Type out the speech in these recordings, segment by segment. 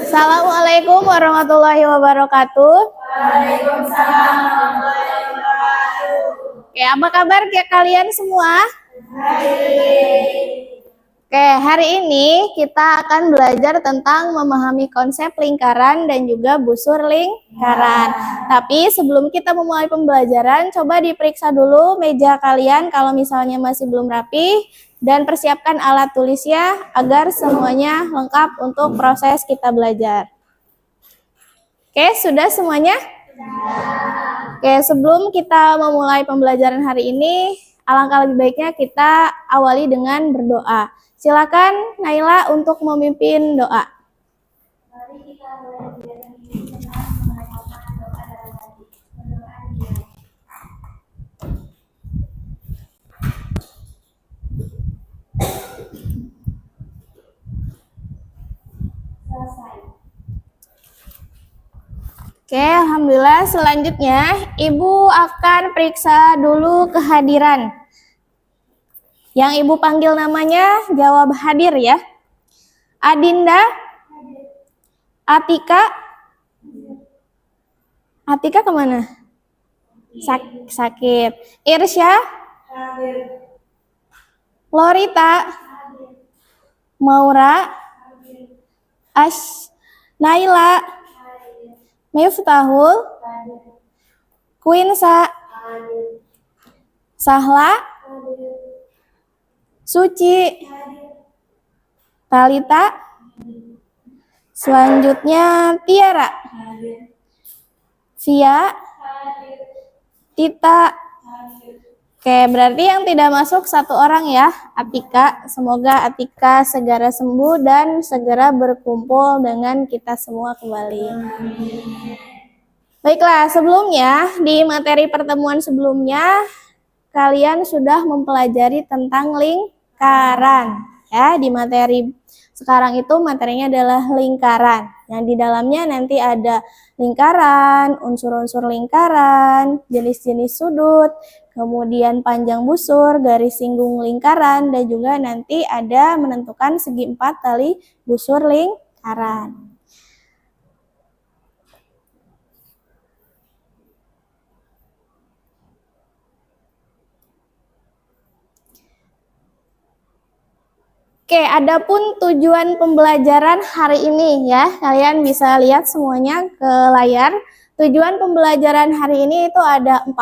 Assalamualaikum warahmatullahi wabarakatuh. Waalaikumsalam warahmatullahi wabarakatuh. Oke, apa kabar kalian semua? Baik. Oke, hari ini kita akan belajar tentang memahami konsep lingkaran dan juga busur lingkaran. Tapi sebelum kita memulai pembelajaran, coba diperiksa dulu meja kalian kalau misalnya masih belum rapi, dan persiapkan alat tulisnya agar semuanya lengkap untuk proses kita belajar. Oke, sudah semuanya? Oke, sebelum kita memulai pembelajaran hari ini, alangkah lebih baiknya kita awali dengan berdoa. Silakan Naila untuk memimpin doa. Mari kita mulai kegiatan ini dengan mengamalkan doa dalam hati. Berdoa dimulai. Selesai. Oke, alhamdulillah. Selanjutnya, Ibu akan periksa dulu kehadiran. Yang Ibu panggil namanya jawab hadir ya. Adinda, Atika, Atika kemana? Sakit. Irsya, Hadir. Lorita, Hadir. Maura, Hadir. Naila, Hadir. Miftahul, Hadir. Quinsa, Hadir. Sahla, Hadir. Suci, Hadir. Talita, selanjutnya Tiara, Hadir. Via, Hadir. Tita. Hadir. Oke, berarti yang tidak masuk satu orang ya, Atika. Semoga Atika segera sembuh dan segera berkumpul dengan kita semua kembali. Baiklah, sebelumnya di materi pertemuan sebelumnya kalian sudah mempelajari tentang lingkaran. Ya, di materi sekarang itu materinya adalah lingkaran. Yang di dalamnya nanti ada lingkaran, unsur-unsur lingkaran, jenis-jenis sudut, kemudian panjang busur, garis singgung lingkaran, dan juga nanti ada menentukan segi 4 tali busur lingkaran. Oke, adapun tujuan pembelajaran hari ini ya, kalian bisa lihat semuanya ke layar. Tujuan pembelajaran hari ini itu ada 4.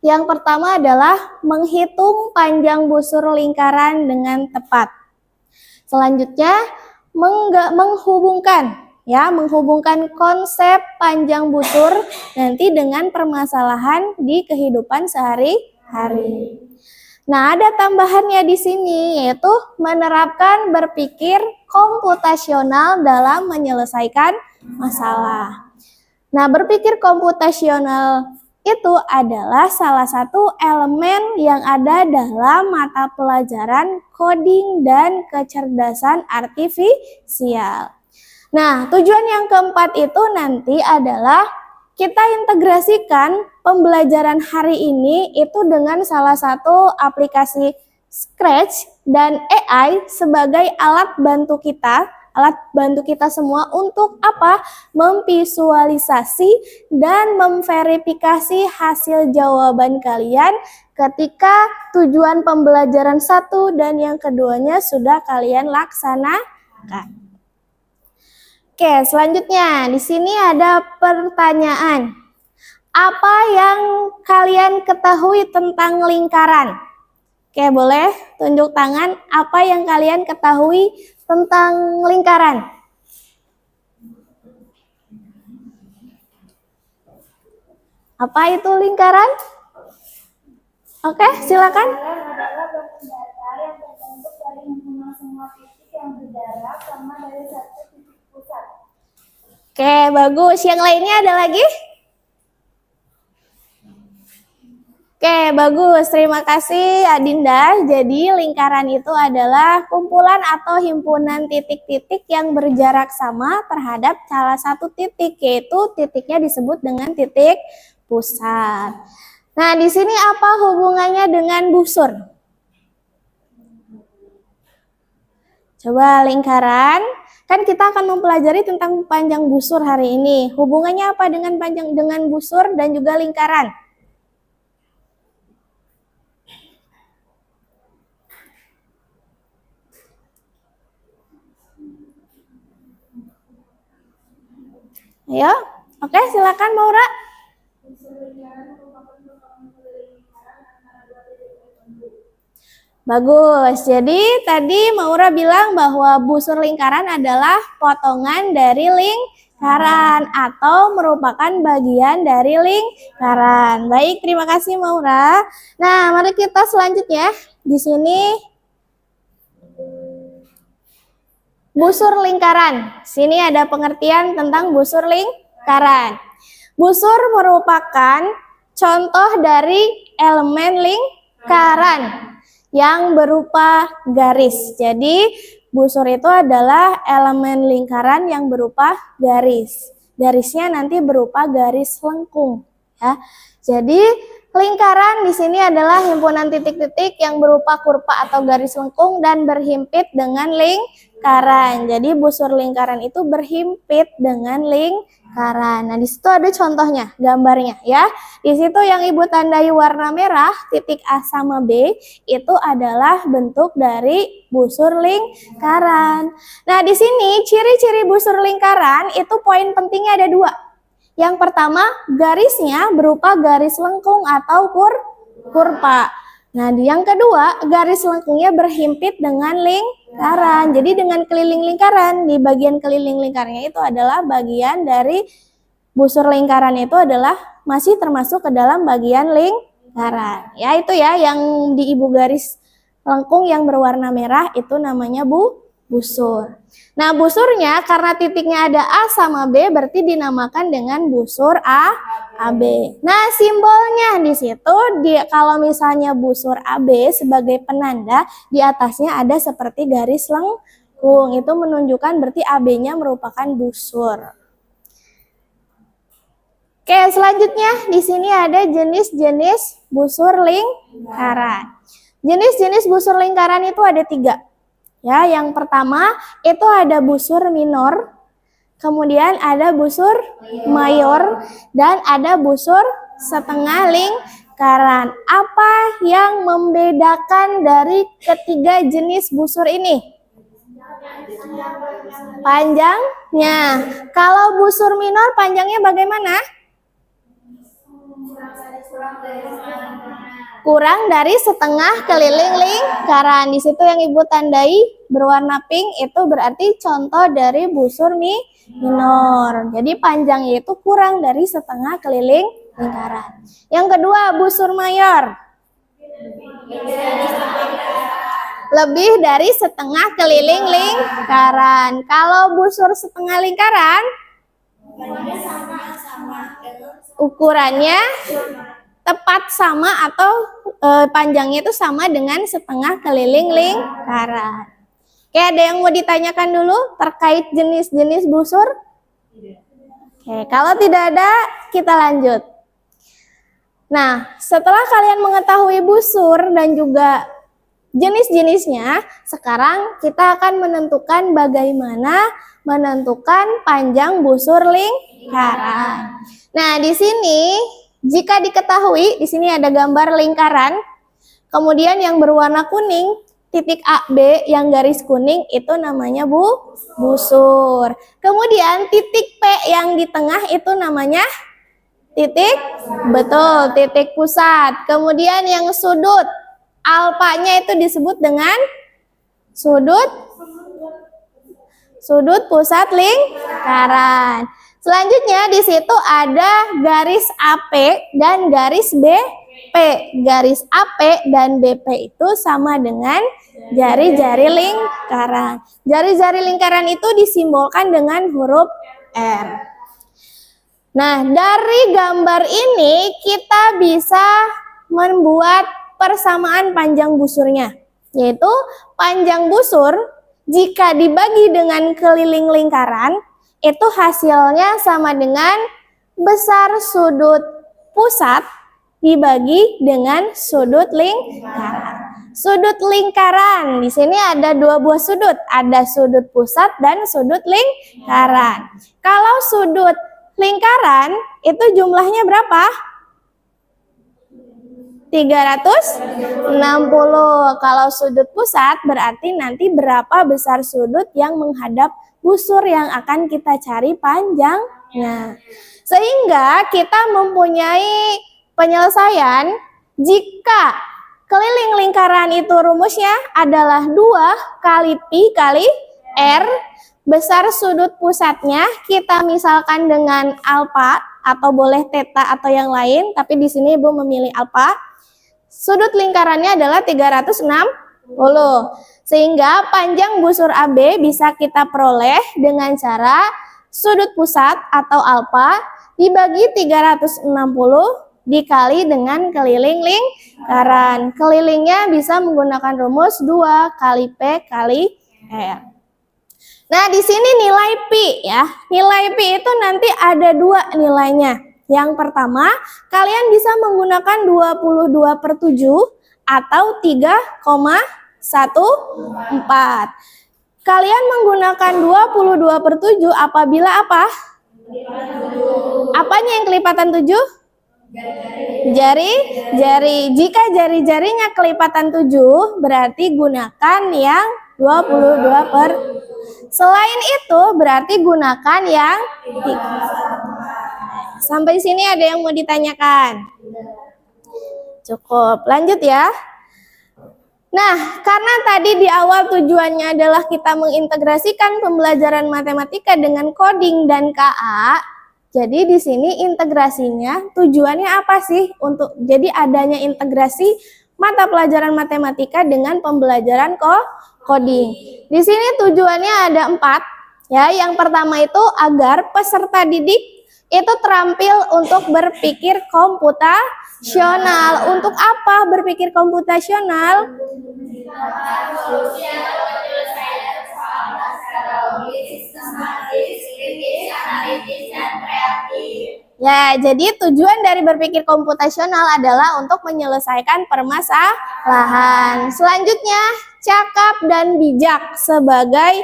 Yang pertama adalah menghitung panjang busur lingkaran dengan tepat. Selanjutnya, menghubungkan konsep panjang busur nanti dengan permasalahan di kehidupan sehari-hari. Nah, ada tambahannya di sini, yaitu menerapkan berpikir komputasional dalam menyelesaikan masalah. Nah, berpikir komputasional itu adalah salah satu elemen yang ada dalam mata pelajaran coding dan kecerdasan artifisial. Nah, tujuan yang keempat itu nanti adalah kita integrasikan pembelajaran hari ini itu dengan salah satu aplikasi Scratch dan AI sebagai alat bantu kita semua untuk apa? Memvisualisasi dan memverifikasi hasil jawaban kalian ketika tujuan pembelajaran 1 dan yang keduanya sudah kalian laksanakan. Oke, selanjutnya di sini ada pertanyaan. Apa yang kalian ketahui tentang lingkaran? Oke, boleh tunjuk tangan apa yang kalian ketahui tentang lingkaran. Apa itu lingkaran? Oke, silakan. Lingkaran adalah bentuk datar yang terbentuk dari himpunan semua titik yang berjarak sama dari satu titik pusat. Oke, bagus. Yang lainnya ada lagi? Oke, bagus. Terima kasih Adinda. Jadi lingkaran itu adalah kumpulan atau himpunan titik-titik yang berjarak sama terhadap salah satu titik, yaitu titiknya disebut dengan titik pusat. Nah, di sini apa hubungannya dengan busur? Coba lingkaran. Kan kita akan mempelajari tentang panjang busur hari ini. Hubungannya apa dengan busur dan juga lingkaran? Ayo, oke, silakan Maura. Bagus. Jadi tadi Maura bilang bahwa busur lingkaran adalah potongan dari lingkaran atau merupakan bagian dari lingkaran. Baik, terima kasih Maura. Nah, mari kita selanjutnya. Di sini busur lingkaran. Sini ada pengertian tentang busur lingkaran. Busur merupakan contoh dari elemen lingkaran yang berupa garis. Jadi busur itu adalah elemen lingkaran yang berupa garis. Garisnya nanti berupa garis lengkung, ya. Jadi lingkaran di sini adalah himpunan titik-titik yang berupa kurva atau garis lengkung dan berhimpit dengan lingkaran. Jadi busur lingkaran itu berhimpit dengan lingkaran. Nah, di situ ada contohnya, gambarnya ya. Di situ yang Ibu tandai warna merah, titik A sama B, itu adalah bentuk dari busur lingkaran. Nah, di sini ciri-ciri busur lingkaran itu poin pentingnya ada 2. Yang pertama, garisnya berupa garis lengkung atau kurva. Nah, yang kedua, garis lengkungnya berhimpit dengan lingkaran. Jadi dengan keliling lingkaran, di bagian keliling lingkarannya itu adalah bagian dari busur lingkaran itu adalah masih termasuk ke dalam bagian lingkaran. Ya, itu ya yang di ibu garis lengkung yang berwarna merah itu namanya busur. Nah, busurnya karena titiknya ada A sama B berarti dinamakan dengan busur AB. Nah, simbolnya di situ kalau misalnya busur AB sebagai penanda di atasnya ada seperti garis lengkung. Itu menunjukkan berarti AB-nya merupakan busur. Oke, selanjutnya di sini ada jenis-jenis busur lingkaran. Jenis-jenis busur lingkaran itu ada 3. Ya, yang pertama itu ada busur minor, kemudian ada busur mayor, dan ada busur setengah lingkaran. Apa yang membedakan dari ketiga jenis busur ini? Panjangnya. Kalau busur minor panjangnya bagaimana? Kurang dari setengah keliling lingkaran. Di situ yang Ibu tandai berwarna pink itu berarti contoh dari busur minor. Jadi panjangnya itu kurang dari setengah keliling lingkaran. Yang kedua, busur mayor. Lebih dari setengah keliling lingkaran. Kalau busur setengah lingkaran, ukurannya tepat sama atau panjangnya itu sama dengan setengah keliling lingkaran. Oke, ada yang mau ditanyakan dulu terkait jenis-jenis busur? Oke, kalau tidak ada, kita lanjut. Nah, setelah kalian mengetahui busur dan juga jenis-jenisnya, sekarang kita akan menentukan bagaimana menentukan panjang busur lingkaran. Nah, di sini jika diketahui, di sini ada gambar lingkaran, kemudian yang berwarna kuning, titik A, B yang garis kuning itu namanya busur. Kemudian titik P yang di tengah itu namanya titik, betul, titik pusat. Kemudian yang sudut alfanya itu disebut dengan sudut pusat lingkaran. Selanjutnya di situ ada garis AP dan garis BP. Garis AP dan BP itu sama dengan jari-jari lingkaran. Jari-jari lingkaran itu disimbolkan dengan huruf R. Nah, dari gambar ini kita bisa membuat persamaan panjang busurnya. Yaitu panjang busur jika dibagi dengan keliling lingkaran, itu hasilnya sama dengan besar sudut pusat dibagi dengan sudut lingkaran. Sudut lingkaran. Di sini ada dua buah sudut, ada sudut pusat dan sudut lingkaran. Kalau sudut lingkaran itu jumlahnya berapa? 360. Kalau sudut pusat berarti nanti berapa besar sudut yang menghadap busur yang akan kita cari panjangnya. Sehingga kita mempunyai penyelesaian jika keliling lingkaran itu rumusnya adalah 2 kali pi kali r. Besar sudut pusatnya kita misalkan dengan alfa atau boleh theta atau yang lain, tapi di sini Ibu memilih alfa. Sudut lingkarannya adalah 360. Sehingga panjang busur AB bisa kita peroleh dengan cara sudut pusat atau alfa dibagi 360 dikali dengan keliling lingkaran. Kelilingnya bisa menggunakan rumus 2 kali P kali R. Nah, di sini nilai pi ya. Nilai pi itu nanti ada 2 nilainya. Yang pertama, kalian bisa menggunakan 22/7 atau 3,14. Kalian menggunakan 22/7 apabila apa? Apanya yang kelipatan 7? Jari. Jika jari-jarinya kelipatan 7, berarti gunakan yang 22/. Selain itu, berarti gunakan yang 3. Sampai sini ada yang mau ditanyakan? Cukup. Lanjut ya. Nah, karena tadi di awal tujuannya adalah kita mengintegrasikan pembelajaran matematika dengan coding dan KA. Jadi di sini integrasinya tujuannya apa sih? Jadi adanya integrasi mata pelajaran matematika dengan pembelajaran coding. Di sini tujuannya ada 4 ya. Yang pertama itu agar peserta didik itu terampil untuk berpikir komputasional. Untuk apa berpikir komputasional? Ya, jadi tujuan dari berpikir komputasional adalah untuk menyelesaikan permasalahan. Selanjutnya, cakap dan bijak sebagai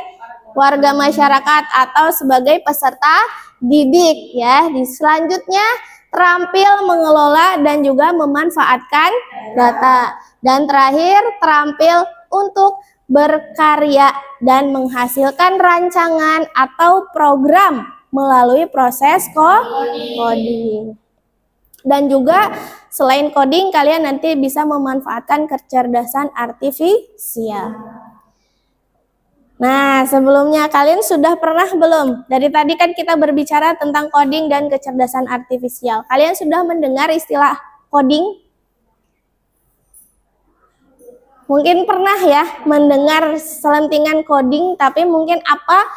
warga masyarakat atau sebagai peserta didik ya. Selanjutnya, terampil mengelola dan juga memanfaatkan data. Dan terakhir, terampil untuk berkarya dan menghasilkan rancangan atau program melalui proses coding. Dan juga selain coding, kalian nanti bisa memanfaatkan kecerdasan artifisial. Nah, sebelumnya kalian sudah pernah belum? Dari tadi kan kita berbicara tentang coding dan kecerdasan artifisial. Kalian sudah mendengar istilah coding? Mungkin pernah ya mendengar selentingan coding, tapi mungkin apa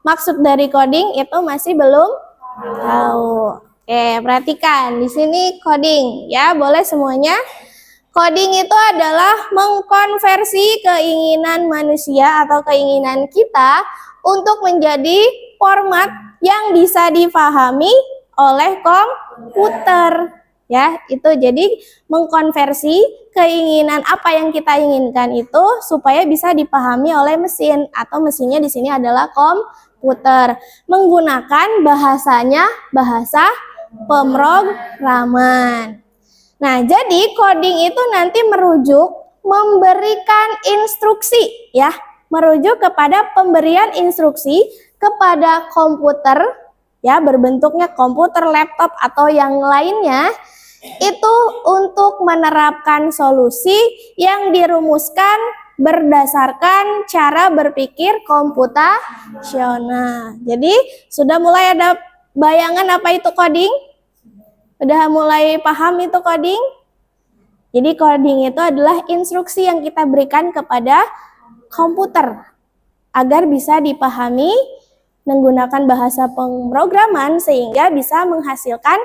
maksud dari coding itu masih belum tahu. Oke, perhatikan di sini coding ya, boleh semuanya. Coding itu adalah mengkonversi keinginan manusia atau keinginan kita untuk menjadi format yang bisa difahami oleh komputer. Ya, itu jadi mengkonversi keinginan apa yang kita inginkan itu supaya bisa dipahami oleh mesin atau mesinnya di sini adalah komputer menggunakan bahasanya bahasa pemrograman. Nah, jadi coding itu nanti memberikan instruksi ya, merujuk kepada pemberian instruksi kepada komputer ya, berbentuknya komputer, laptop atau yang lainnya, itu untuk menerapkan solusi yang dirumuskan berdasarkan cara berpikir komputasional. Jadi sudah mulai ada bayangan apa itu coding? Sudah mulai paham itu coding? Jadi coding itu adalah instruksi yang kita berikan kepada komputer agar bisa dipahami menggunakan bahasa pemrograman sehingga bisa menghasilkan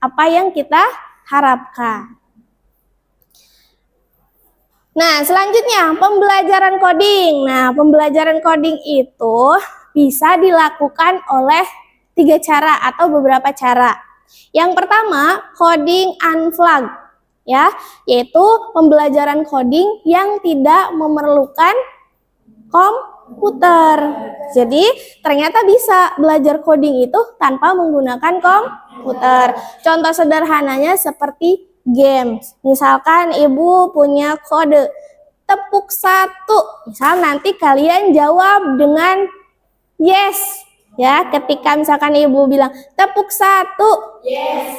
apa yang kita harapkan. Nah, selanjutnya pembelajaran coding. Nah, pembelajaran coding itu bisa dilakukan oleh 3 cara atau beberapa cara. Yang pertama, coding unplugged. ya, yaitu pembelajaran coding yang tidak memerlukan komputer. Jadi ternyata bisa belajar coding itu tanpa menggunakan komputer. Contoh sederhananya seperti games. Misalkan ibu punya kode tepuk 1. Misal nanti kalian jawab dengan yes. Ya, ketika misalkan ibu bilang tepuk 1. Yes.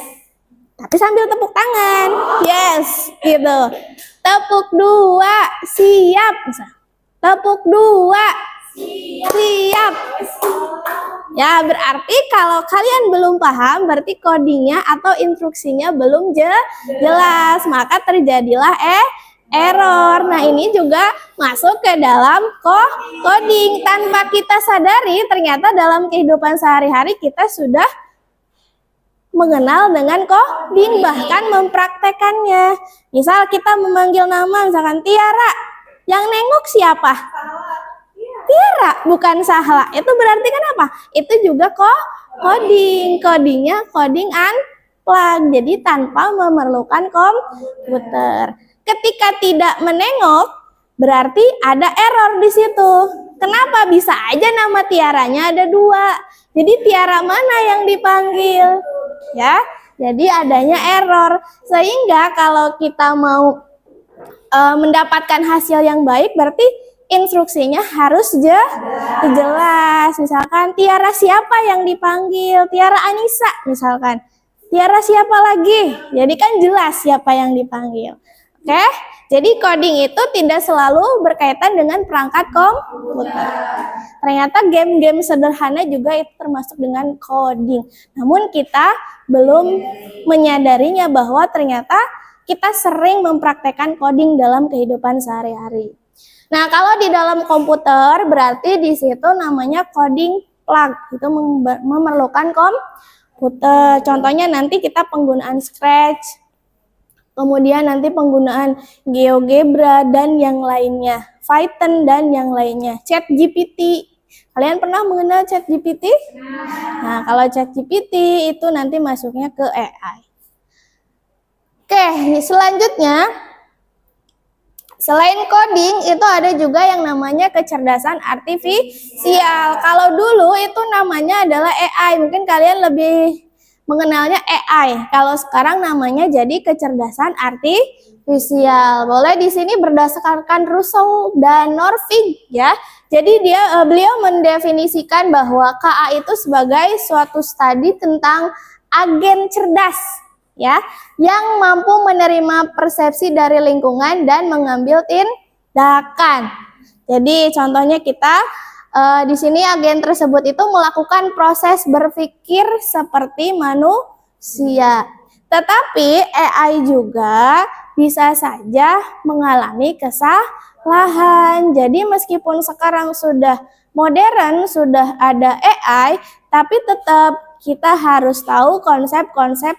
Tapi sambil tepuk tangan. Yes, gitu. Tepuk 2. Siap. Misal. Tepuk 2. Siap. Ya, berarti kalau kalian belum paham, berarti codingnya atau instruksinya belum jelas, maka terjadilah error. Nah, ini juga masuk ke dalam coding. Tanpa kita sadari, ternyata dalam kehidupan sehari-hari kita sudah mengenal dengan coding, bahkan mempraktekannya. Misal kita memanggil nama, misalkan Tiara, yang nengok siapa? Tiara, bukan Sahla. Itu berarti kan apa? Itu juga coding. Codingnya coding unplug. Jadi tanpa memerlukan komputer. Ketika tidak menengok, berarti ada error di situ. Kenapa? Bisa aja nama Tiaranya ada 2. Jadi Tiara mana yang dipanggil? Ya, jadi adanya error. Sehingga kalau kita mau mendapatkan hasil yang baik, berarti instruksinya harus jelas. Misalkan Tiara siapa yang dipanggil? Tiara Anissa misalkan. Tiara siapa lagi? Jadi kan jelas siapa yang dipanggil. Oke? Jadi coding itu tidak selalu berkaitan dengan perangkat komputer. Ternyata game-game sederhana juga itu termasuk dengan coding. Namun kita belum menyadarinya bahwa ternyata kita sering mempraktekkan coding dalam kehidupan sehari-hari. Nah, kalau di dalam komputer berarti di situ namanya coding plug. Itu memerlukan komputer. Contohnya nanti kita penggunaan Scratch, kemudian nanti penggunaan GeoGebra dan yang lainnya, Python dan yang lainnya, ChatGPT. Kalian pernah mengenal ChatGPT? Nah, kalau ChatGPT itu nanti masuknya ke AI. Oke, selanjutnya selain coding itu ada juga yang namanya kecerdasan artifisial. Kalau dulu itu namanya adalah AI, mungkin kalian lebih mengenalnya AI. Kalau sekarang namanya jadi kecerdasan artifisial. Boleh di sini berdasarkan Russell dan Norvig ya. Jadi beliau mendefinisikan bahwa KA itu sebagai suatu studi tentang agen cerdas ya, yang mampu menerima persepsi dari lingkungan dan mengambil tindakan. Jadi contohnya kita di sini agen tersebut itu melakukan proses berpikir seperti manusia. Tetapi AI juga bisa saja mengalami kesalahan. Jadi meskipun sekarang sudah modern, sudah ada AI, tapi tetap kita harus tahu konsep-konsep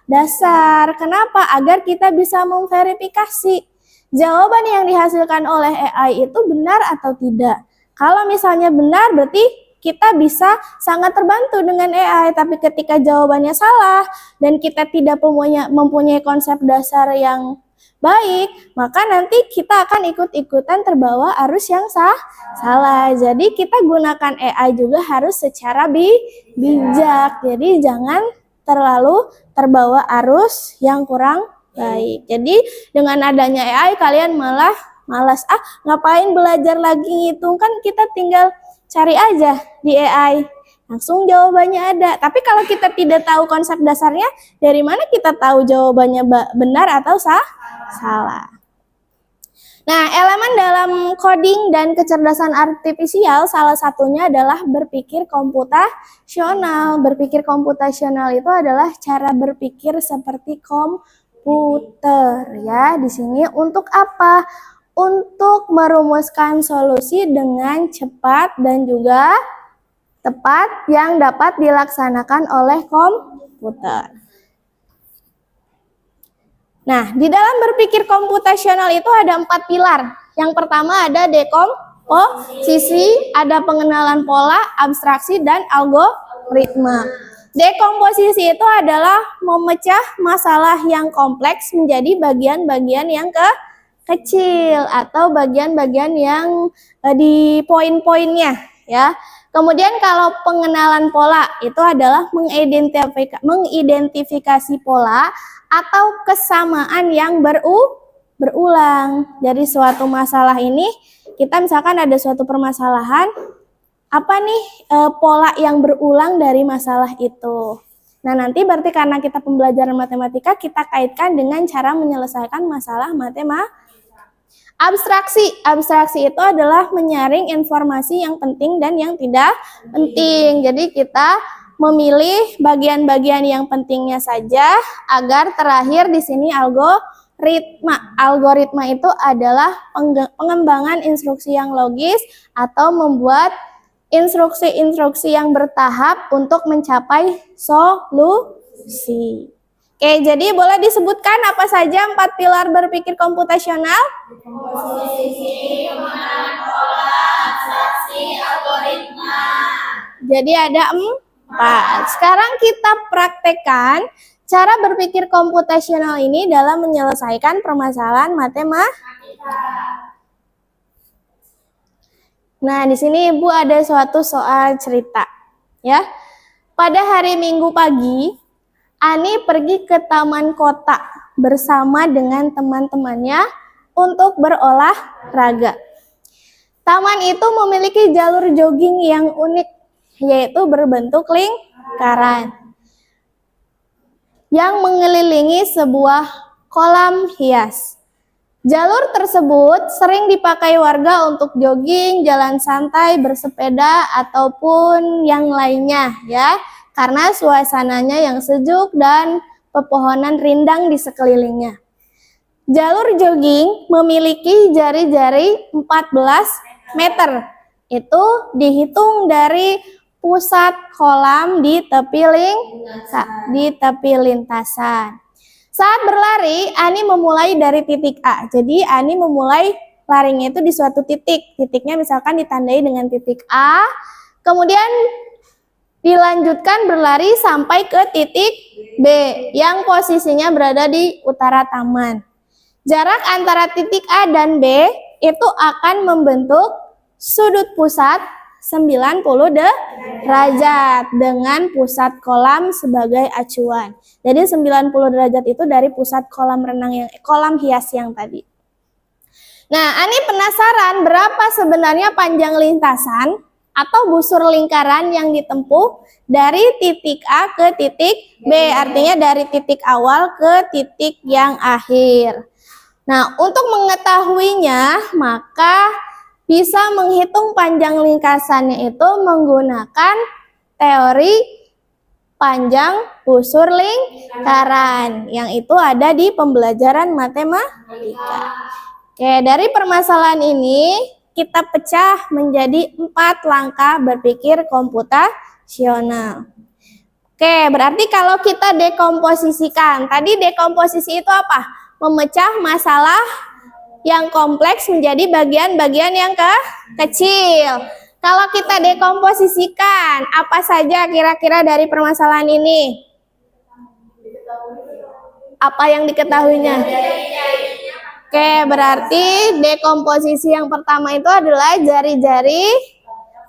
dasar. Kenapa? Agar kita bisa memverifikasi jawaban yang dihasilkan oleh AI itu benar atau tidak. Kalau misalnya benar, berarti kita bisa sangat terbantu dengan AI. Tapi ketika jawabannya salah dan kita tidak mempunyai konsep dasar yang baik, maka nanti kita akan ikut-ikutan terbawa arus yang salah. Jadi kita gunakan AI juga harus secara bijak. Jadi jangan terlalu terbawa arus yang kurang baik. Jadi dengan adanya AI kalian malah malas, ngapain belajar lagi ngitung, kan kita tinggal cari aja di AI, langsung jawabannya ada. Tapi kalau kita tidak tahu konsep dasarnya, dari mana kita tahu jawabannya benar atau salah? Nah, elemen dalam coding dan kecerdasan artifisial salah satunya adalah berpikir komputasional. Berpikir komputasional itu adalah cara berpikir seperti komputer ya. Di sini untuk apa? Untuk merumuskan solusi dengan cepat dan juga tepat yang dapat dilaksanakan oleh komputer. Nah, di dalam berpikir komputasional itu ada 4 pilar. Yang pertama ada dekomposisi, ada pengenalan pola, abstraksi, dan algoritma. Dekomposisi itu adalah memecah masalah yang kompleks menjadi bagian-bagian yang kecil atau bagian-bagian yang di poin-poinnya ya. Kemudian kalau pengenalan pola itu adalah mengidentifikasi pola atau kesamaan yang berulang. Jadi suatu masalah ini kita misalkan ada suatu permasalahan, apa nih pola yang berulang dari masalah itu. Nah, nanti berarti karena kita pembelajaran matematika, kita kaitkan dengan cara menyelesaikan masalah matematika. Abstraksi itu adalah menyaring informasi yang penting dan yang tidak penting. Jadi kita memilih bagian-bagian yang pentingnya saja agar terakhir di sini algoritma. Algoritma itu adalah pengembangan instruksi yang logis atau membuat instruksi-instruksi yang bertahap untuk mencapai solusi. Oke, jadi boleh disebutkan apa saja 4 pilar berpikir komputasional? Komposisi, pengenalan pola, abstraksi, algoritma. Jadi ada 4. Sekarang kita praktekkan cara berpikir komputasional ini dalam menyelesaikan permasalahan matematika. Nah, di sini Ibu ada suatu soal cerita, ya. Pada hari Minggu pagi, Ani pergi ke taman kota bersama dengan teman-temannya untuk berolahraga. Taman itu memiliki jalur jogging yang unik, yaitu berbentuk lingkaran yang mengelilingi sebuah kolam hias. Jalur tersebut sering dipakai warga untuk jogging, jalan santai, bersepeda, ataupun yang lainnya ya, karena suasananya yang sejuk dan pepohonan rindang di sekelilingnya. Jalur jogging memiliki jari-jari 14 meter. Itu dihitung dari pusat kolam di tepi lintasan. Saat berlari, Ani memulai dari titik A. Jadi Ani memulai larinya itu di suatu titik. Titiknya misalkan ditandai dengan titik A. Kemudian dilanjutkan berlari sampai ke titik B yang posisinya berada di utara taman. Jarak antara titik A dan B itu akan membentuk sudut pusat 90 derajat dengan pusat kolam sebagai acuan. Jadi 90 derajat itu dari pusat kolam hias yang tadi. Nah, Ani penasaran berapa sebenarnya panjang lintasan atau busur lingkaran yang ditempuh dari titik A ke titik B, artinya dari titik awal ke titik yang akhir. Nah, untuk mengetahuinya, maka bisa menghitung panjang lingkarannya itu menggunakan teori panjang busur lingkaran, yang itu ada di pembelajaran matematika. Oke, dari permasalahan ini kita pecah menjadi 4 langkah berpikir komputasional. Oke, berarti kalau kita dekomposisikan, tadi dekomposisi itu apa? Memecah masalah yang kompleks menjadi bagian-bagian yang kecil. Kalau kita dekomposisikan, apa saja kira-kira dari permasalahan ini? Apa yang diketahuinya? Oke, berarti dekomposisi yang pertama itu adalah jari-jari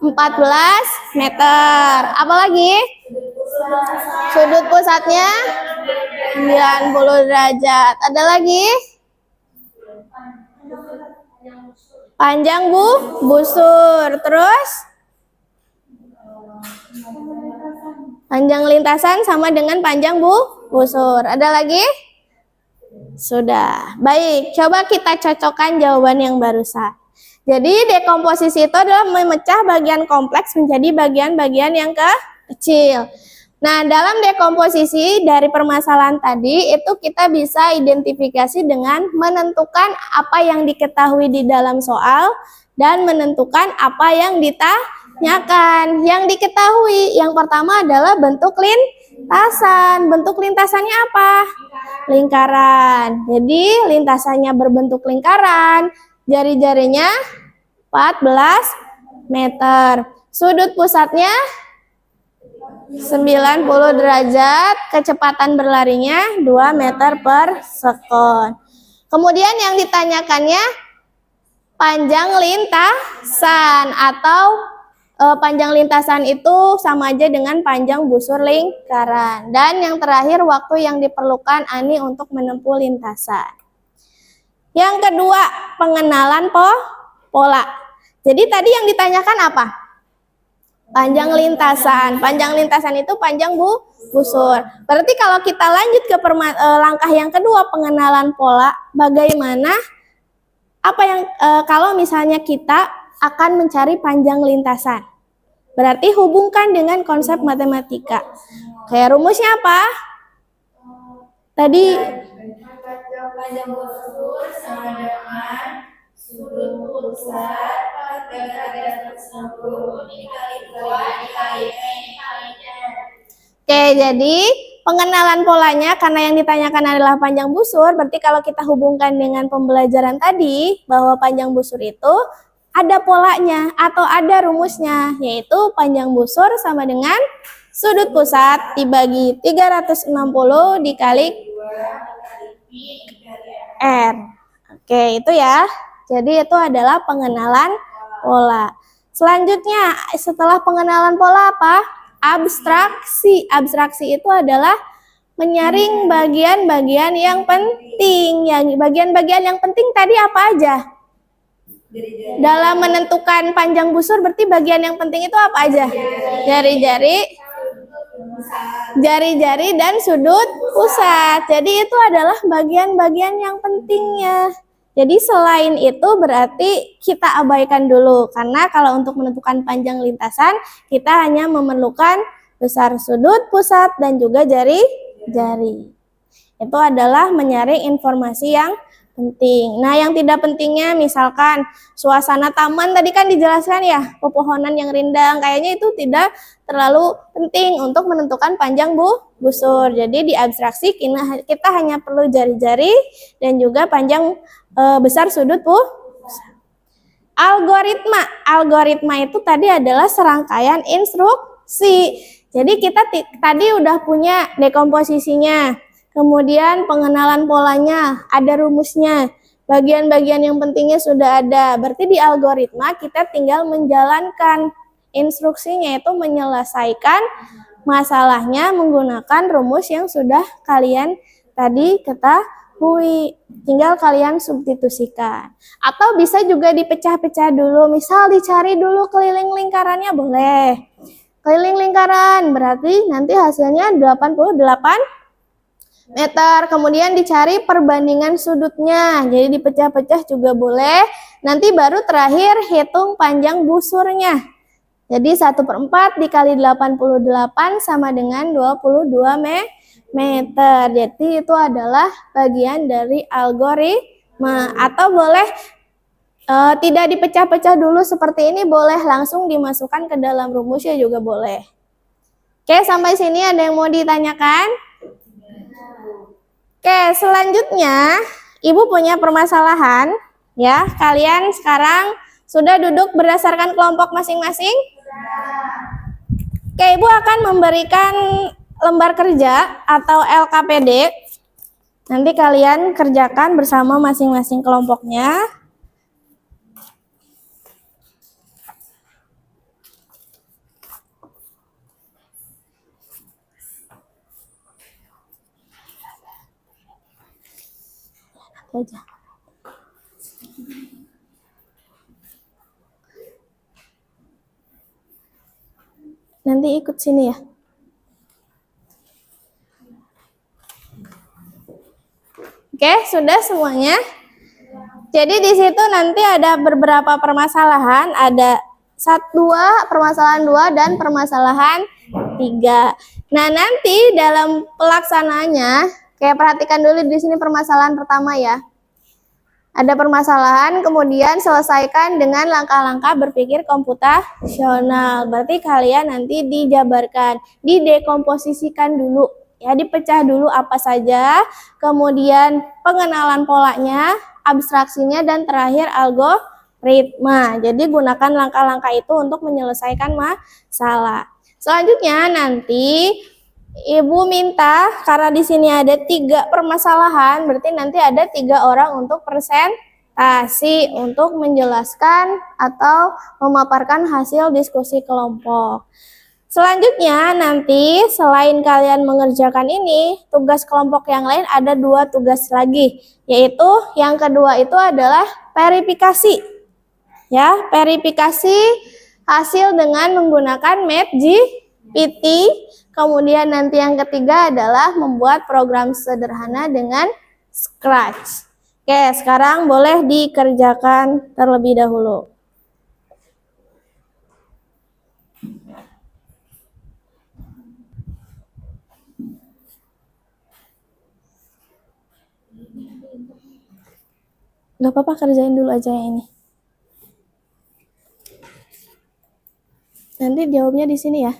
14 meter. Apa lagi? Sudut pusatnya 90 derajat. Ada lagi? Panjang busur. Terus? Panjang lintasan sama dengan panjang busur. Ada lagi? Sudah. Baik, coba kita cocokkan jawaban yang barusan. Jadi dekomposisi itu adalah memecah bagian kompleks menjadi bagian-bagian yang kecil. Nah, dalam dekomposisi dari permasalahan tadi itu kita bisa identifikasi dengan menentukan apa yang diketahui di dalam soal dan menentukan apa yang ditanyakan. Yang diketahui yang pertama adalah bentuk lintasan. Bentuk lintasannya apa? Lingkaran. Jadi lintasannya berbentuk lingkaran, jari-jarinya 14 meter. Sudut pusatnya 90 derajat, kecepatan berlarinya 2 meter per sekon. Kemudian yang ditanyakannya panjang lintasan atau panjang lintasan itu sama aja dengan panjang busur lingkaran. Dan yang terakhir waktu yang diperlukan Ani untuk menempuh lintasan. Yang kedua, pengenalan pola. Jadi tadi yang ditanyakan apa? Panjang lintasan. Panjang lintasan itu panjang busur. Berarti kalau kita lanjut ke langkah yang kedua, pengenalan pola, bagaimana kalau misalnya kita akan mencari panjang lintasan? Berarti hubungkan dengan konsep matematika. Kayak rumusnya apa? Tadi Panjang busur sama dengan sudut pusat 360 dikali 2 dikali dikalinya. Oke, jadi pengenalan polanya karena yang ditanyakan adalah panjang busur, berarti kalau kita hubungkan dengan pembelajaran tadi bahwa panjang busur itu ada polanya atau ada rumusnya, yaitu panjang busur sama dengan sudut pusat dibagi 360 dikali R. Oke, itu ya. Jadi itu adalah pengenalan pola. Selanjutnya, setelah pengenalan pola apa? Abstraksi. Abstraksi itu adalah menyaring bagian-bagian yang penting. Yang bagian-bagian yang penting tadi apa aja? Dalam menentukan panjang busur berarti bagian yang penting itu apa aja? Jari-jari dan sudut pusat. Jadi itu adalah bagian-bagian yang pentingnya. Jadi selain itu berarti kita abaikan dulu. Karena kalau untuk menentukan panjang lintasan, kita hanya memerlukan besar sudut pusat dan juga jari-jari. Itu adalah menyaring informasi yang penting. Nah, yang tidak pentingnya misalkan suasana taman tadi kan dijelaskan ya, pepohonan yang rindang, kayaknya itu tidak terlalu penting untuk menentukan panjang busur. Jadi di abstraksi kita hanya perlu jari-jari dan juga panjang besar sudut Algoritma. Algoritma itu tadi adalah serangkaian instruksi. Jadi kita tadi udah punya dekomposisinya. Kemudian pengenalan polanya, ada rumusnya. Bagian-bagian yang pentingnya sudah ada. Berarti di algoritma kita tinggal menjalankan instruksinya, yaitu menyelesaikan masalahnya menggunakan rumus yang sudah kalian tadi ketahui. Tinggal kalian substitusikan. Atau bisa juga dipecah-pecah dulu. Misal dicari dulu keliling lingkarannya boleh. Keliling lingkaran berarti nanti hasilnya 88 meter, kemudian dicari perbandingan sudutnya, jadi dipecah-pecah juga boleh. Nanti baru terakhir hitung panjang busurnya. Jadi 1/4 dikali 88 sama dengan 22 meter. Jadi itu adalah bagian dari algoritma. Atau boleh tidak dipecah-pecah dulu seperti ini, boleh langsung dimasukkan ke dalam rumusnya juga boleh. Oke, sampai sini ada yang mau ditanyakan? Oke, selanjutnya Ibu punya permasalahan ya. Kalian sekarang sudah duduk berdasarkan kelompok masing-masing? Oke, Ibu akan memberikan lembar kerja atau LKPD. Nanti kalian kerjakan bersama masing-masing kelompoknya. Aja. Nanti ikut sini ya. Oke, sudah semuanya. Jadi di situ nanti ada beberapa permasalahan, ada permasalahan 2 dan permasalahan 3. Nah, nanti dalam pelaksanaannya kayak perhatikan dulu di sini permasalahan pertama ya. Ada permasalahan, kemudian selesaikan dengan langkah-langkah berpikir komputasional. Berarti kalian nanti dijabarkan, didekomposisikan dulu. Ya, dipecah dulu apa saja, kemudian pengenalan polanya, abstraksinya, dan terakhir algoritma. Jadi gunakan langkah-langkah itu untuk menyelesaikan masalah. Selanjutnya nanti Ibu minta, karena di sini ada 3 permasalahan, berarti nanti ada 3 orang untuk presentasi untuk menjelaskan atau memaparkan hasil diskusi kelompok. Selanjutnya nanti selain kalian mengerjakan ini, tugas kelompok yang lain ada 2 tugas lagi, yaitu yang kedua itu adalah verifikasi. Ya, verifikasi hasil dengan menggunakan MapGPT. Kemudian nanti yang ketiga adalah membuat program sederhana dengan Scratch. Oke, sekarang boleh dikerjakan terlebih dahulu. Gak apa-apa, kerjain dulu aja yang ini. Nanti jawabnya di sini ya.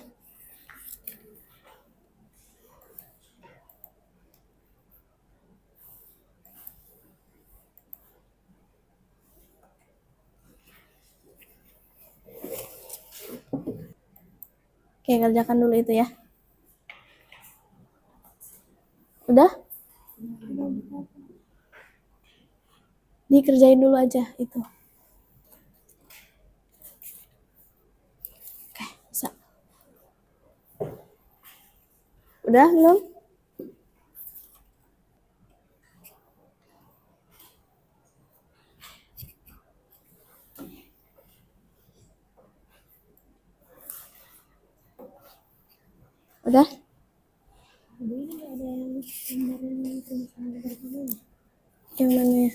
Oke, kerjakan dulu itu ya. Udah? Dikerjain dulu aja itu. Oke, bisa. Udah belum? Udah? Yang mana ya?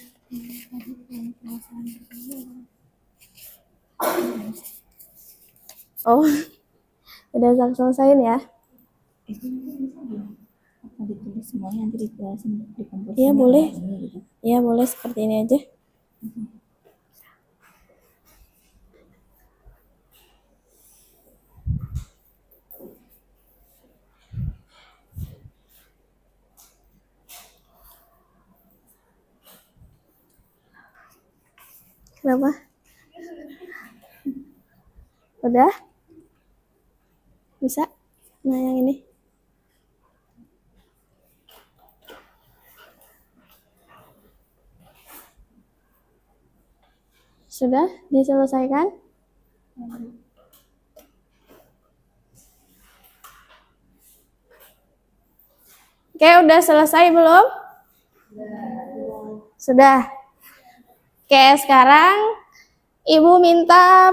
Oh, udah selesaiin ya? Ditulis semuanya nanti dijelasin di komputer. Iya boleh. Iya boleh seperti ini aja. Kenapa? Udah? Bisa? Nah, yang ini. Sudah diselesaikan? Oke, udah selesai belum? Sudah. Oke, sekarang Ibu minta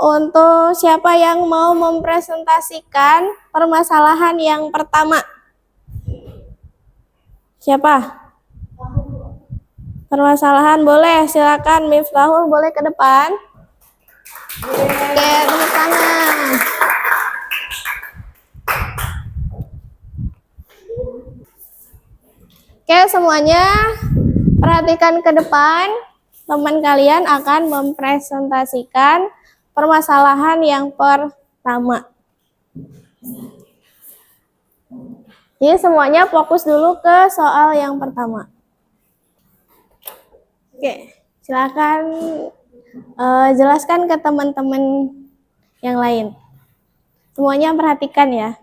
untuk siapa yang mau mempresentasikan permasalahan yang pertama. Siapa? Permasalahan boleh, silakan Miftahul boleh ke depan. Oke, tepuk tangan. Oke, semuanya perhatikan ke depan. Teman kalian akan mempresentasikan permasalahan yang pertama. Jadi semuanya fokus dulu ke soal yang pertama. Oke, silakan jelaskan ke teman-teman yang lain. Semuanya perhatikan ya.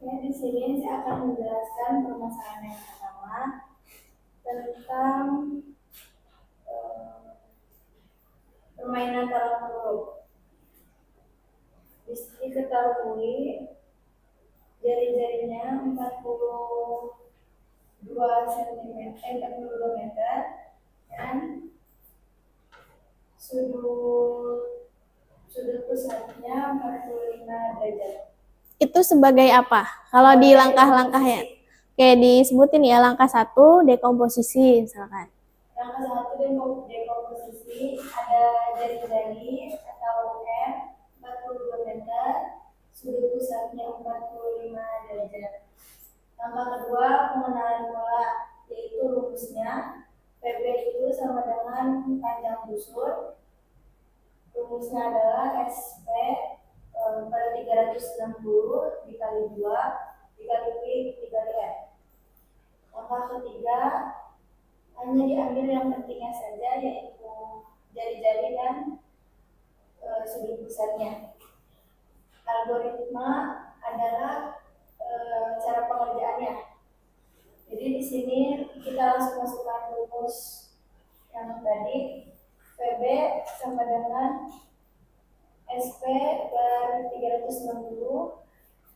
Di sini saya akan menjelaskan permasalahan yang pertama tentang permainan taruh huruf. Diketahui jari-jarinya 42 meter dan sudut pusatnya 45 derajat. Itu sebagai apa? Kalau di langkah-langkahnya. Oke, disebutin ya. Langkah 1, dekomposisi misalkan. Langkah 1 dekomposisi ada jari-jari atau M 42 meter, sudut pusatnya 45 derajat. Langkah kedua, pengenalan pola, yaitu rumusnya. PB itu sama dengan panjang busur. Rumusnya adalah SP pada 360 dikali 2 dikali P dikali R. Langkah ketiga, hanya diambil yang pentingnya saja, yaitu jari-jari dan sudut pusatnya. Algoritma adalah cara pengerjaannya. Jadi di sini kita langsung masukkan rumus yang tadi. PB sama dengan SP per 360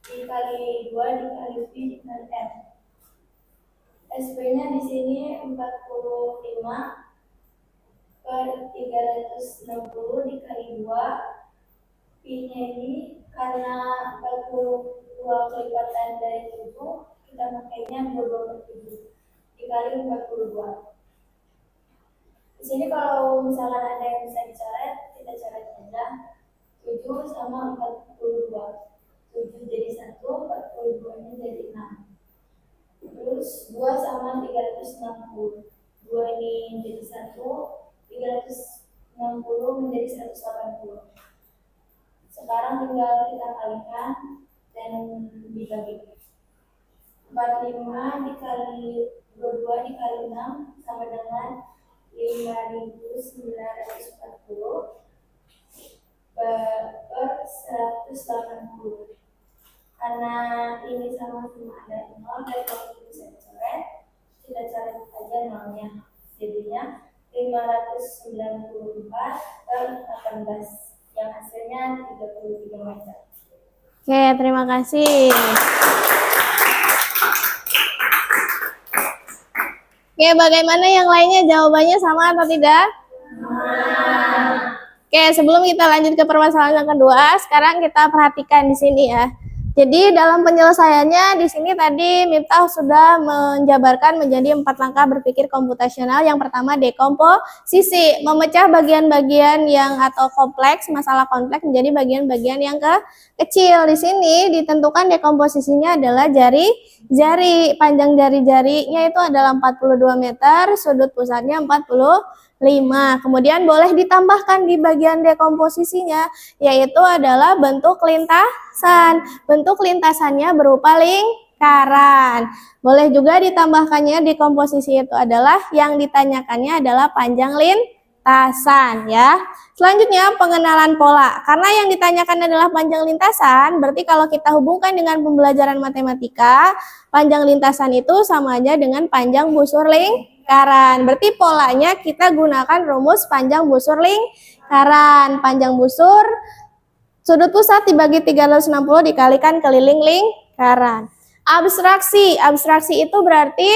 dikali 2 dikali P dikali R. SP-nya di sini 45 per 360 dikali 2. P-nya ini karena 42 kelipatan dari 7, kita pakainya 22/7 dikali 42. Di sini kalau misalkan ada yang bisa dicoret, kita coret aja. 7 sama 42. 7 jadi 1, 42-nya jadi 6. Terus 2 sama 360. 2 ini jadi 1, 360 menjadi 180. Sekarang tinggal kita kalikan dan dibagi. 45 dikali 22 dikali 6 sama dengan 5.940 per 180. Karena ini sama-sama ada 0, dari kalau bisa dicoret, kita coret aja 0-nya. Jadinya 594 per 18, yang hasilnya 33 meter. Oke, terima kasih. Oke, bagaimana yang lainnya? Jawabannya sama atau tidak? Oke, sebelum kita lanjut ke permasalahan yang kedua, sekarang kita perhatikan di sini ya. Jadi dalam penyelesaiannya di sini tadi Miftah sudah menjabarkan menjadi 4 langkah berpikir komputasional. Yang pertama dekomposisi, memecah bagian-bagian yang atau kompleks, masalah kompleks menjadi bagian-bagian yang kecil. Di sini ditentukan dekomposisinya adalah jari-jari. Panjang jari-jarinya itu adalah 42 meter, sudut pusatnya 45. Kemudian boleh ditambahkan di bagian dekomposisinya, yaitu adalah bentuk lintasan. Bentuk lintasannya berupa lingkaran. Boleh juga ditambahkannya di komposisi itu adalah yang ditanyakannya adalah panjang lintasan ya. Selanjutnya pengenalan pola. Karena yang ditanyakan adalah panjang lintasan, berarti kalau kita hubungkan dengan pembelajaran matematika, panjang lintasan itu sama aja dengan panjang busur lingkaran. Berarti polanya kita gunakan rumus panjang busur lingkaran. Panjang busur sudut pusat dibagi 360 dikalikan keliling lingkaran. Abstraksi. Abstraksi itu berarti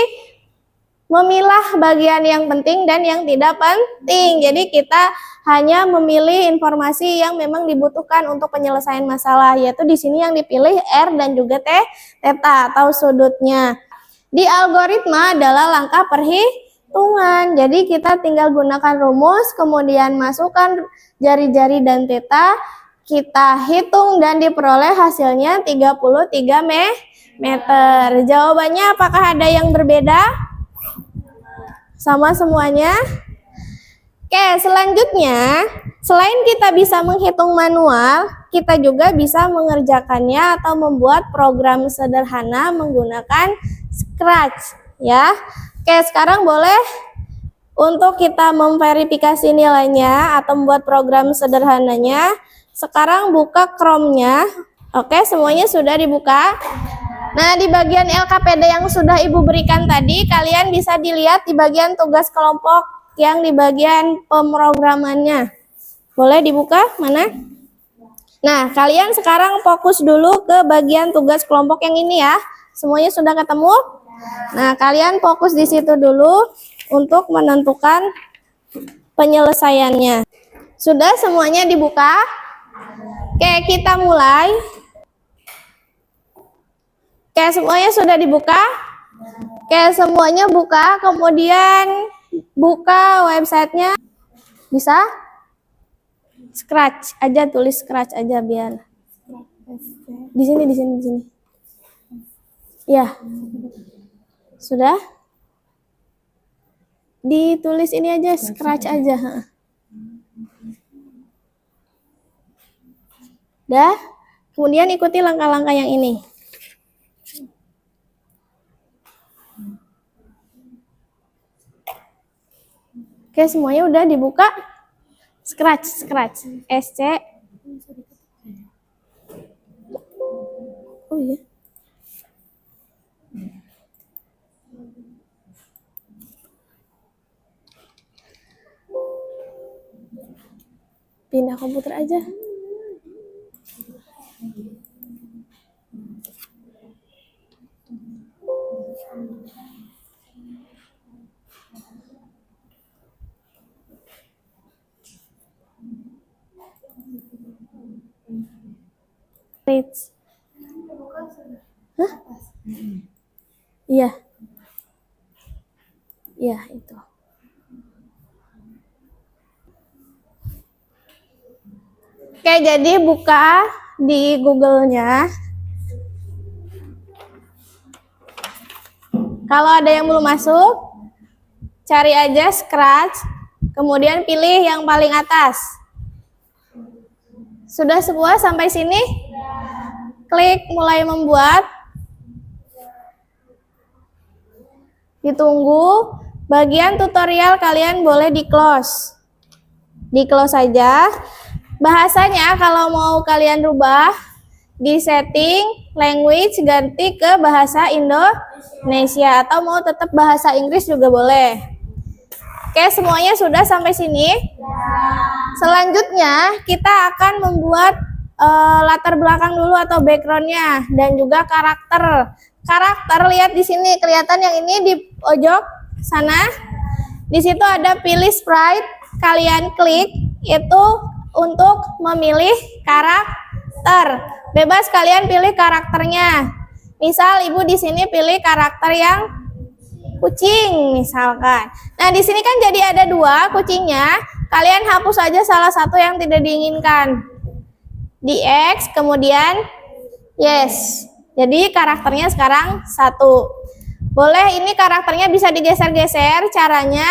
memilah bagian yang penting dan yang tidak penting. Jadi kita hanya memilih informasi yang memang dibutuhkan untuk penyelesaian masalah, yaitu di sini yang dipilih R dan juga theta atau sudutnya. Di algoritma adalah langkah perhitungan. Jadi kita tinggal gunakan rumus, kemudian masukkan jari-jari dan theta, kita hitung dan diperoleh hasilnya 33 meter. Jawabannya apakah ada yang berbeda? Sama semuanya? Oke, selanjutnya, selain kita bisa menghitung manual, kita juga bisa mengerjakannya atau membuat program sederhana menggunakan Scratch, ya. Oke, sekarang boleh untuk kita memverifikasi nilainya atau membuat program sederhananya. Sekarang buka Chrome-nya. Oke, semuanya sudah dibuka. Nah, di bagian LKPD yang sudah Ibu berikan tadi, kalian bisa dilihat di bagian tugas kelompok yang di bagian pemrogramannya. Boleh dibuka? Mana? Nah, kalian sekarang fokus dulu ke bagian tugas kelompok yang ini ya. Semuanya sudah ketemu? Nah, kalian fokus di situ dulu untuk menentukan penyelesaiannya. Sudah semuanya dibuka? Oke, kita mulai. Oke, semuanya sudah dibuka? Oke, semuanya buka, kemudian buka websitenya. Bisa? Scratch aja, tulis Scratch aja biar. Di sini. Ya. Sudah? Ditulis ini aja, Scratch aja. Dah? Kemudian ikuti langkah-langkah yang ini. Oke, semuanya udah dibuka? Scratch. SC. Oh iya. Pindah komputer aja. Reach. Hah? Iya. Iya, itu. Oke, jadi buka di Google-nya. Kalau ada yang belum masuk, cari aja Scratch, kemudian pilih yang paling atas. Sudah semua sampai sini? Klik mulai membuat. Ditunggu. Bagian tutorial kalian boleh di-close. Di-close saja. Bahasanya kalau mau kalian rubah, di setting language ganti ke bahasa Indonesia atau mau tetap bahasa Inggris juga boleh. Oke, semuanya sudah sampai sini? Selanjutnya kita akan membuat latar belakang dulu atau backgroundnya dan juga karakter. Karakter, lihat di sini kelihatan yang ini di pojok sana. Di situ ada pilih sprite, kalian klik itu untuk memilih karakter. Bebas kalian pilih karakternya. Misal ibu di sini pilih karakter yang kucing misalkan. Nah, di sini kan jadi ada dua kucingnya. Kalian hapus aja salah satu yang tidak diinginkan. Di X, kemudian yes. Jadi karakternya sekarang satu. Boleh ini karakternya bisa digeser-geser. Caranya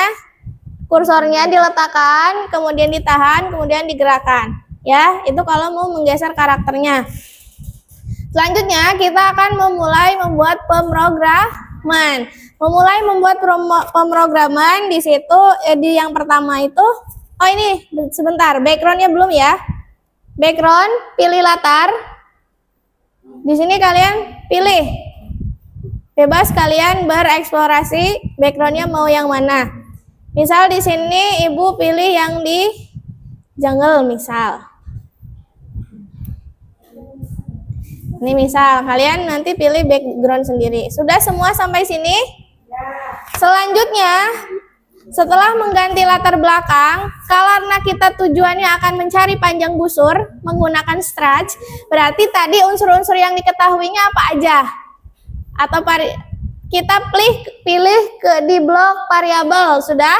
kursornya diletakkan, kemudian ditahan, kemudian digerakkan. Ya, itu kalau mau menggeser karakternya. Selanjutnya kita akan memulai membuat pemrograman. Memulai membuat pemrograman di situ di yang pertama itu, oh ini sebentar, backgroundnya belum ya. Background, pilih latar. Di sini kalian pilih. Bebas kalian bereksplorasi backgroundnya mau yang mana. Misal di sini ibu pilih yang di jungle misal. Ini misal kalian nanti pilih background sendiri. Sudah semua sampai sini? Selanjutnya, setelah mengganti latar belakang, karena kita tujuannya akan mencari panjang busur menggunakan Scratch, berarti tadi unsur-unsur yang diketahuinya apa aja? Atau kita pilih ke di blok variabel, sudah?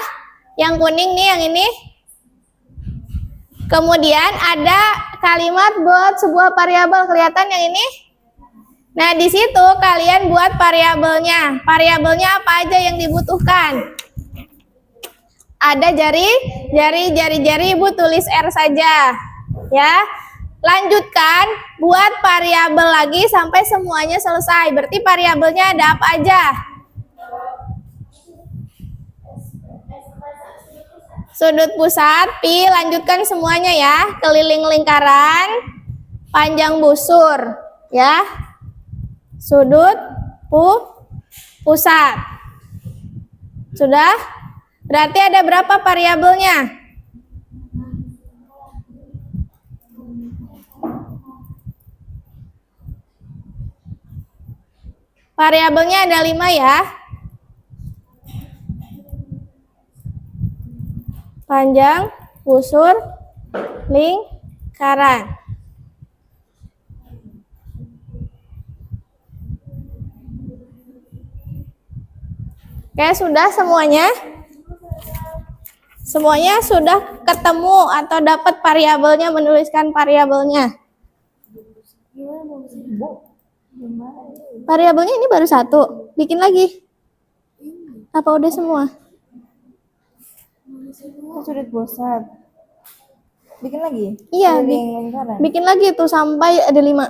Yang kuning nih, yang ini. Kemudian ada kalimat buat sebuah variabel, kelihatan yang ini? Nah, di situ kalian buat variabelnya. Variabelnya apa aja yang dibutuhkan? Ada jari, ibu tulis R saja. Ya. Lanjutkan, buat variabel lagi sampai semuanya selesai. Berarti variabelnya ada apa aja? Sudut pusat, pi, lanjutkan semuanya ya. Keliling lingkaran, panjang busur, ya. Sudut pusat. Sudah? Berarti ada berapa variabelnya? Variabelnya ada 5 ya. Panjang, busur, lingkaran. Oke, sudah semuanya? Semuanya sudah ketemu atau dapat variabelnya, menuliskan variabelnya? Variabelnya ini baru satu, bikin lagi. Apa udah semua? Sudut pusat. Bikin lagi? Iya, bikin lagi tuh sampai ada 5.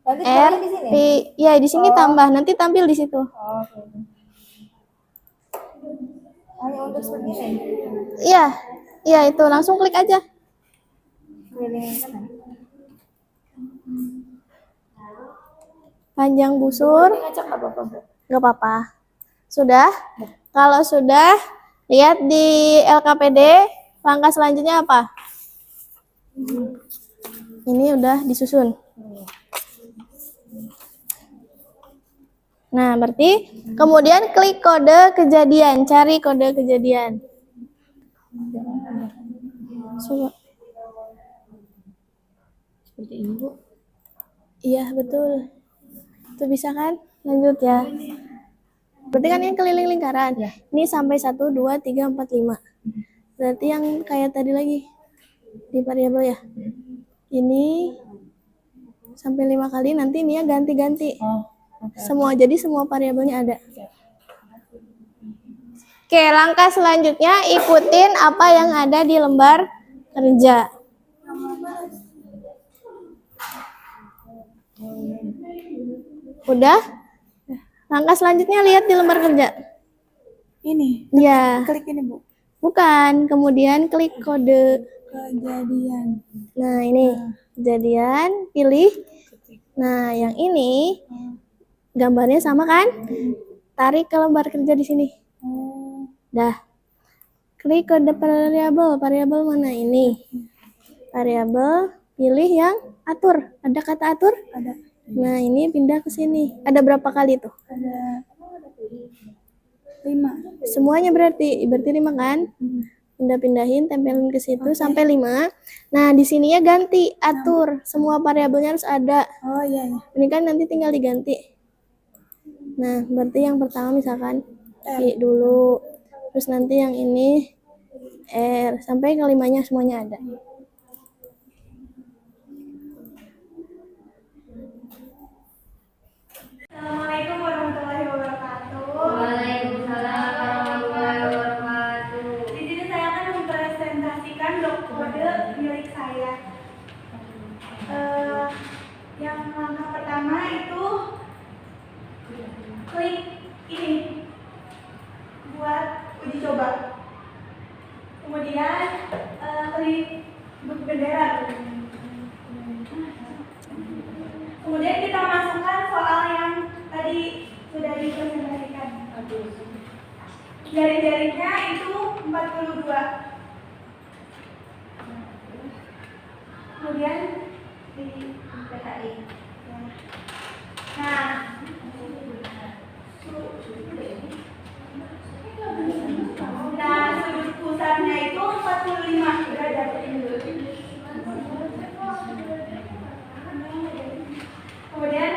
Nanti R, di sini? P, ya di sini tambah, nanti tampil di situ. Oke. Hanya untuk seperti ini? Iya, Iya, itu langsung klik aja. Keliling kanan. Panjang busur. Ngacak apa apa, Bu? Nggak apa-apa. Sudah? Kalau sudah, lihat di LKPD, langkah selanjutnya apa? Ini udah disusun. Nah, berarti kemudian klik kode kejadian, cari kode kejadian. Coba. Seperti ini, Bu. Iya, betul. Itu bisa kan? Lanjut ya. Berarti kan yang keliling lingkaran. Ini sampai 1, 2, 3, 4, 5. Berarti yang kayak tadi lagi. Di variabel ya. Ini sampai 5 kali, nanti ini ya ganti-ganti. Semua, jadi semua variabelnya ada. Oke, langkah selanjutnya ikutin apa yang ada di lembar kerja. Udah? Langkah selanjutnya lihat di lembar kerja. Ini. Ya, Klik ini, Bu. bukan. Kemudian klik kode. Kejadian. Nah, ini kejadian, pilih. Nah, yang ini gambarnya sama kan? Tarik ke lembar kerja di sini. Oh. Dah. Klik kode variabel. Variabel mana ini? Variabel, pilih yang atur. Ada kata atur? Ada. Nah, ini pindah ke sini. Ada berapa kali tuh? Ada 5. Semuanya berarti 5 kan? Pindah-pindahin, tempelin ke situ sampai 5. Nah, di sininya ganti, atur. Semua variabelnya harus ada. Oh iya ya. Ini kan nanti tinggal diganti. Nah, berarti yang pertama misalkan I dulu. Terus nanti yang ini R. Sampai ke 5-nya semuanya ada. Assalamualaikum warahmatullahi wabarakatuh. Waalaikumsalam warahmatullahi wabarakatuh. Di sini saya akan mempresentasikan kode milik saya. Yang langkah pertama itu klik ini buat uji coba. Kemudian klik buku bendera. Kemudian kita masukkan soal yang tadi sudah dipresentasikan. Jari-jarinya itu 42. Kemudian di PHI. Nah, sudut pusatnya itu 45 derajat. Kemudian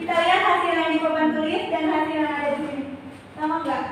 kita lihat hasil yang di papan tulis dan hasil yang ada di sini. Sama enggak?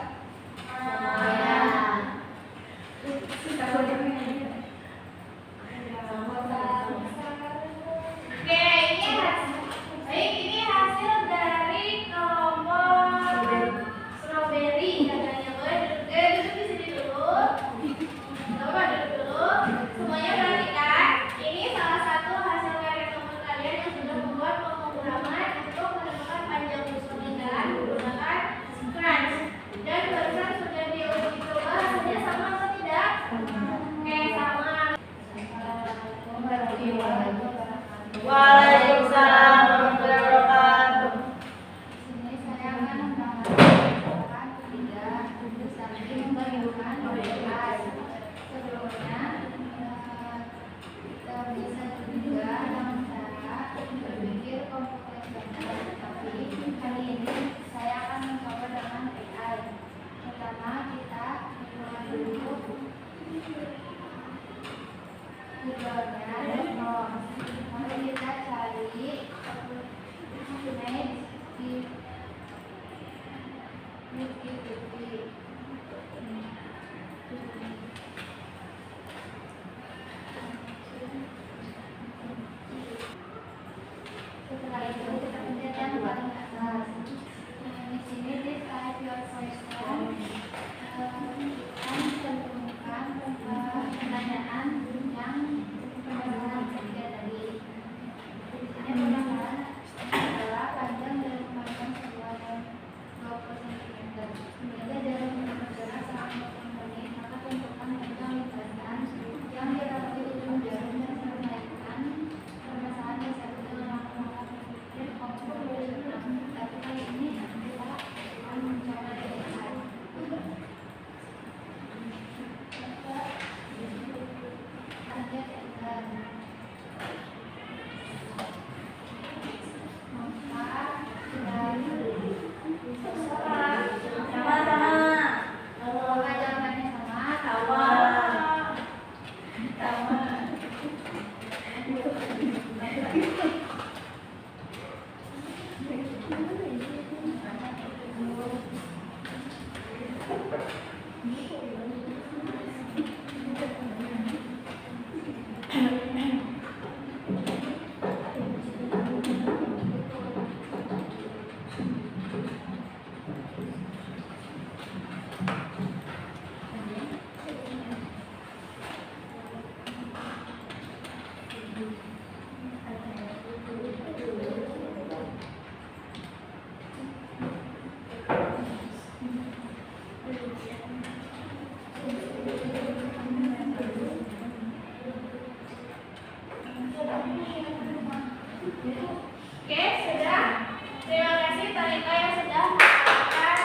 kita yang sudah melakukan.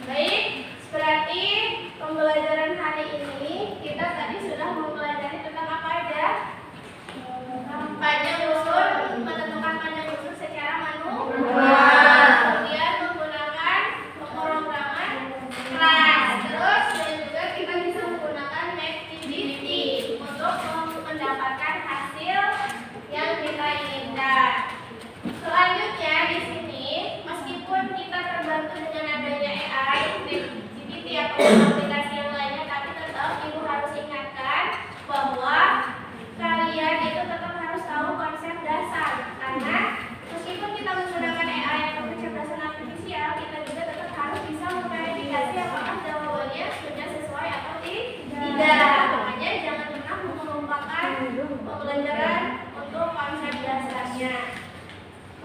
Baik, berarti pembelajaran hari ini kita tadi sudah mempelajari tentang apa aja? Panjang busur, menentukan panjang busur secara manual. Kemudian menggunakan pemrograman kelas. Terus dan juga kita bisa menggunakan activity untuk mendapatkan hasil yang kita inginkan. Selanjutnya di sini, meskipun kita terbantu dengan adanya AI, activity atau aplikasi yang lainnya, tapi tetap ibu harus ingatkan bahwa kalian itu tetap harus tahu konsep dasar. Karena meskipun kita menggunakan AI atau kecerdasan artifisial, kita juga tetap harus bisa memverifikasi apakah jawabannya sudah sesuai atau tidak. Makanya jangan pernah melupakan pembelajaran untuk konsep dasarnya.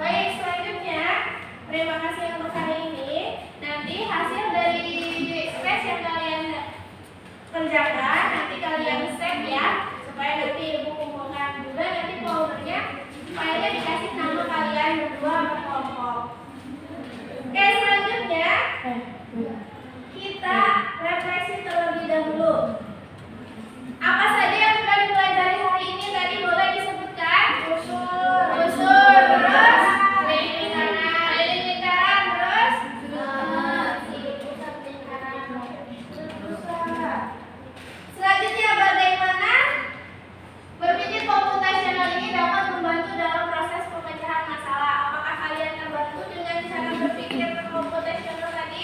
Baik, selanjutnya terima kasih untuk hari ini. Nanti hasil dari tes yang kalian kerjakan nanti kalian save ya, supaya nanti ibu kumpulkan juga nanti foldernya, filenya dikasih nama kalian berdua berkelompok. Oke, selanjutnya kita refleksi terlebih dahulu. Apa saja yang sudah dipelajari hari ini tadi boleh disebutkan? Busur, terus keliling lingkaran, terus selanjutnya bagaimana berpikir komputasional ini dapat membantu dalam proses pemecahan masalah. Apakah kalian terbantu dengan cara berpikir komputasional tadi?